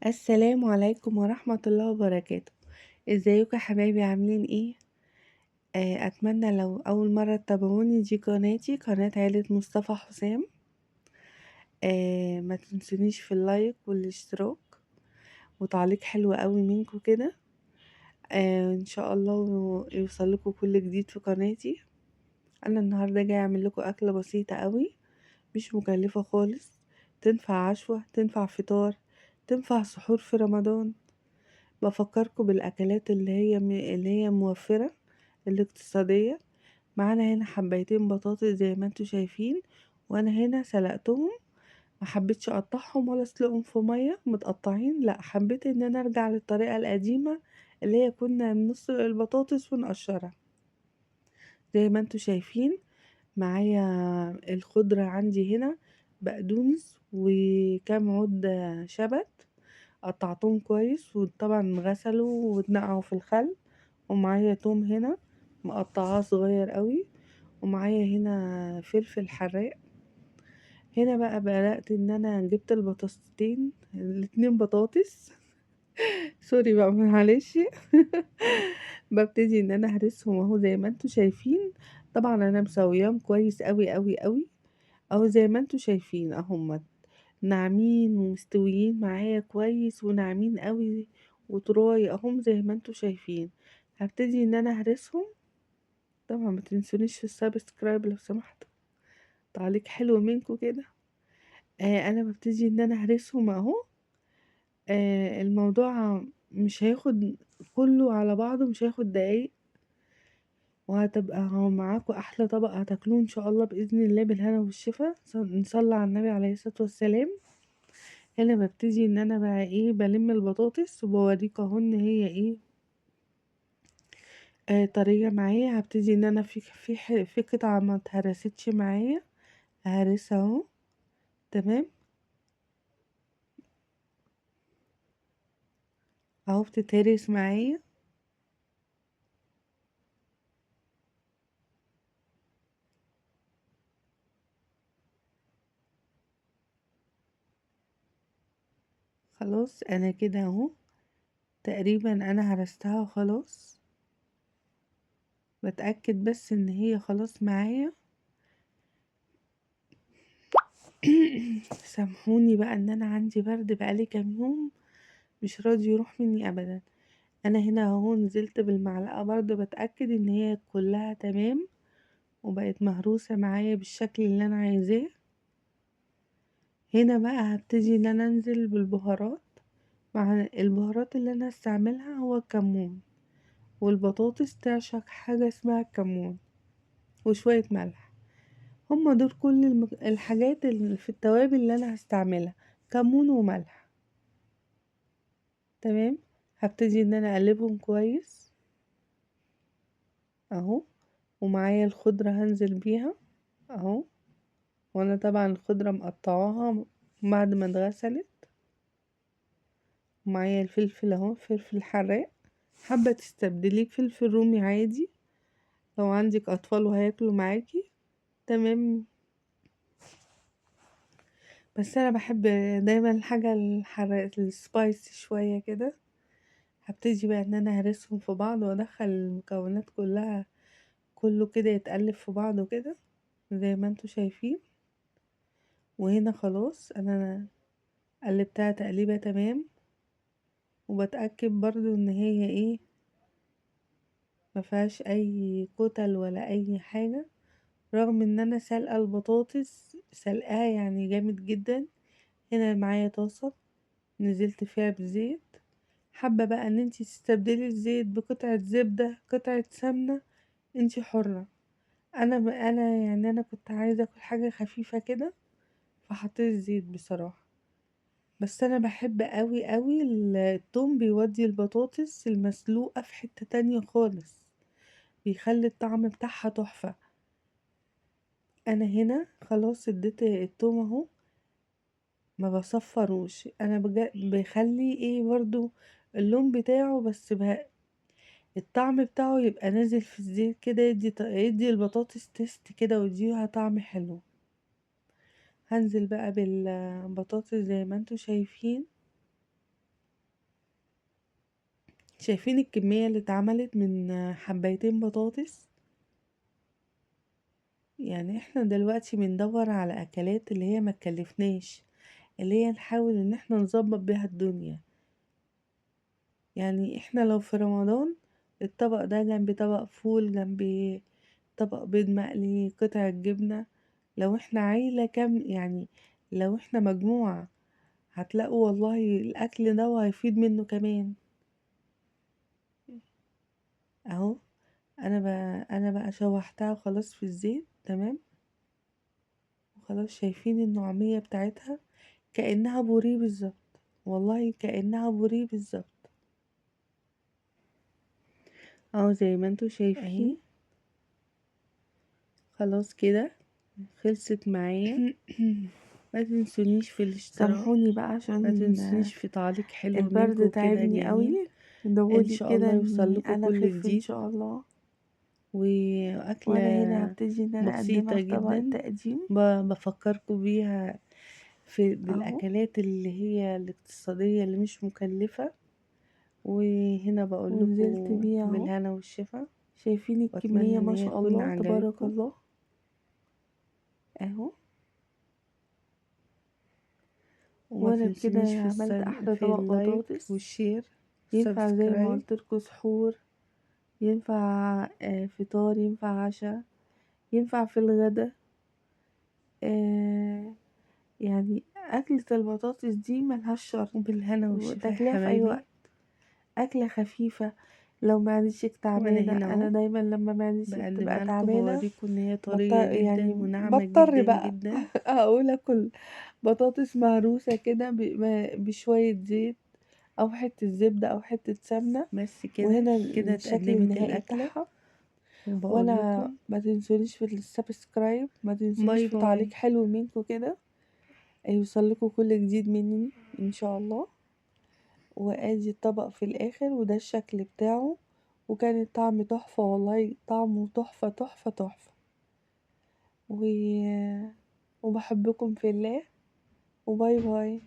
السلام عليكم ورحمة الله وبركاته. ازيكم يا حبايبي عاملين ايه؟ اتمنى لو اول مرة تتابعوني دي قناتي قناة عيلة مصطفى حسام. ما تنسونيش في اللايك والاشتراك وتعليق حلو قوي منكم كده. ان شاء الله يوصل لكم كل جديد في قناتي. انا النهارده جاي اعمل لكم اكلة بسيطة قوي، مش مكلفة خالص، تنفع عشوة، تنفع فطار، تنفع سحور في رمضان. بفكركم بالأكلات اللي هي موفرة، الاقتصادية. معانا هنا حبايتين بطاطس زي ما انتوا شايفين، وانا هنا سلقتهم، ما حبيتش اقطعهم ولا اسلقهم في مية متقطعين، لا حبيت ان انا ارجع للطريقة القديمة اللي هي كنا بنسلق البطاطس ونقشرها زي ما انتوا شايفين. معايا الخضرة عندي هنا، بقدونس وكام عود شبت، قطعتهم كويس وطبعا غسلوا واتنقعوا في الخل. ومعايا توم هنا مقطعاه صغير قوي، ومعايا هنا فلفل حراق. هنا بقى بدأت ان انا جبت البطاطستين الاتنين بطاطس سوري بقى معلش ببتدي ان انا هرسهم اهو زي ما انتوا شايفين. طبعا انا مسوياهم كويس قوي قوي قوي، اهو زي ما انتوا شايفين اهم ناعمين ومستويين معايا كويس وناعمين قوي وطراي اهم زي ما انتوا شايفين. هبتدي ان انا هرسهم. طبعا ما تنسونيش في السبسكرايب لو سمحتوا، تعليق حلو منكم كده. انا ببتدي ان انا هرسهم اهو. الموضوع مش هياخد كله على بعضه، مش هياخد دقايق، وهتبقى معاكم احلى طبق هتاكلوه ان شاء الله باذن الله بالهنا والشفا. نصلي على النبي عليه الصلاه والسلام. هنا ببتدي ان انا بقى ايه بلم البطاطس وبوريك اهو ان هي ايه طرية معايا. هبتدي ان انا في قطعة ما اتهرستش معايا هرسها اهو. تمام اهو بتتهرس معايا. خلاص انا كده اهو تقريبا انا هرستها خلاص. بتأكد بس ان هي خلاص معايا. سامحوني بقى ان انا عندي برد بقالي كام يوم مش راضي يروح مني ابدا. انا هنا اهو نزلت بالمعلقة برضه بتأكد ان هي كلها تمام وبقت مهروسة معايا بالشكل اللي انا عايزاه. هنا بقى هبتدي ان انا انزل بالبهارات. مع البهارات اللي انا هستعملها هو الكمون، والبطاطس تعشق حاجة اسمها الكمون، وشوية ملح. هما دول كل الحاجات اللي في التوابل اللي انا هستعملها، كمون وملح. تمام. هبتدي ان انا اقلبهم كويس اهو. ومعايا الخضرة هنزل بيها اهو، وانا طبعا الخضرة مقطعاها بعد ما اتغسلت. ومعايا الفلفل اهو، فلفل حراق، حابة تستبدليه بفلفل رومي عادي لو عندك اطفال وهياكلوا معاكي. تمام. بس انا بحب دايما الحاجة الحراق السبايسي شوية كده. هبتدي بقى ان انا هرسهم في بعض وادخل المكونات كلها، كله كده يتقلب في بعضه كده زي ما انتوا شايفين. وهنا خلاص انا قلبتها تقليبة تمام، وبتأكد برضو ان هي ايه مفيهاش اي كتل ولا اي حاجة، رغم ان انا سلقة البطاطس سلقاها يعني جامد جدا. هنا معايا طاسة نزلت فيها بزيت. حابة بقى ان انتي تستبدلي الزيت بقطعة زبدة، قطعة سمنة، انتي حرة. انا يعني انا كنت عايزة اكل حاجة خفيفة كده فحطيت الزيت بصراحة. بس انا بحب قوي قوي التوم، بيودي البطاطس المسلوقة في حتة تانية خالص، بيخلي الطعم بتاعها تحفة. انا هنا خلاص اديت التوم اهو، ما بصفروش انا بخلي ايه برضو اللون بتاعه بس الطعم بتاعه يبقى نازل في الزيت كده، يدي البطاطس تيست كده ويديها طعم حلو. هنزل بقى بالبطاطس زي ما انتوا شايفين شايفين الكمية اللي اتعملت من حبايتين بطاطس؟ يعني احنا دلوقتي بندور على اكلات اللي هي ما تكلفناش، اللي هي نحاول ان احنا نظبط بيها الدنيا. يعني احنا لو في رمضان الطبق ده جنب طبق فول، جنب طبق بيض مقلي، قطعة جبنة. لو احنا عيلة كام، يعني لو احنا مجموعة، هتلاقوا والله الأكل ده وهيفيد منه كمان. اهو انا بقى شوحتها خلاص في الزيت، تمام. وخلاص شايفين النعومية بتاعتها كأنها بوريه بالظبط، والله كأنها بوريه بالظبط. اهو زي ما انتوا شايفين. خلاص كده خلصت معايا. ما تنسونيش في الاشتراك، سامحوني بقى ما عشان تنسونيش في تعليق حلو البرد منكم كده تعبني جميل. قوي، ان ادعولي شاء كده الله يوصل اني لكم انا كل اخف ان جديد، شاء الله. وانا هنا واكله هبتدي ان انا اقدمها بسيطه في طبق جدا التقديم بفكركم بيها اهو. بالاكلات اللي هي الاقتصاديه اللي مش مكلفه. وهنا بقول ونزلت لكم بيه اهو. بالهنا والشفا، شايفين واتمنى الكمية ان ما هي شاء تكون الله تبارك عجبتكم. الله اهو. وما وانا بكده تنسونيش عملت احلى في طبق اللايك بطاطس. والشير ينفع زي ما والسبسكرايب. قلتلكوا سحور، ينفع فطار، ينفع عشاء، ينفع في الغدا. يعني أكلة البطاطس دي ملهاش شرط، بالهنا والشفا يا تاكليها في أي حبايبي. وقت. أكلة خفيفة لو معدتك وانا تعبانة. هنا أنا اهو دايما لما معدتي بتبقى بقدمها لكم، تعبانة بوريكم ان هي طرية جدا يعني وناعمة بضطر جدا بقى جدا. أقول أكل بطاطس مهروسة كده بشوية زيت أو حتة زبدة أو حتة سمنة. بس كده وهنا كده الشكل اتقدمت النهائي الاكلة، بتاعها. وبقول وانا لكم ما تنسونيش في السبسكرايب، ما تنسونيش باي في باي. تعليق حلو منكم كده يوصل لكم كل جديد مني ان شاء الله. وادي الطبق في الاخر وده الشكل بتاعه. وكان الطعم تحفة، والله طعمه تحفة تحفة تحفة. و... وبحبكم في الله. وباي باي.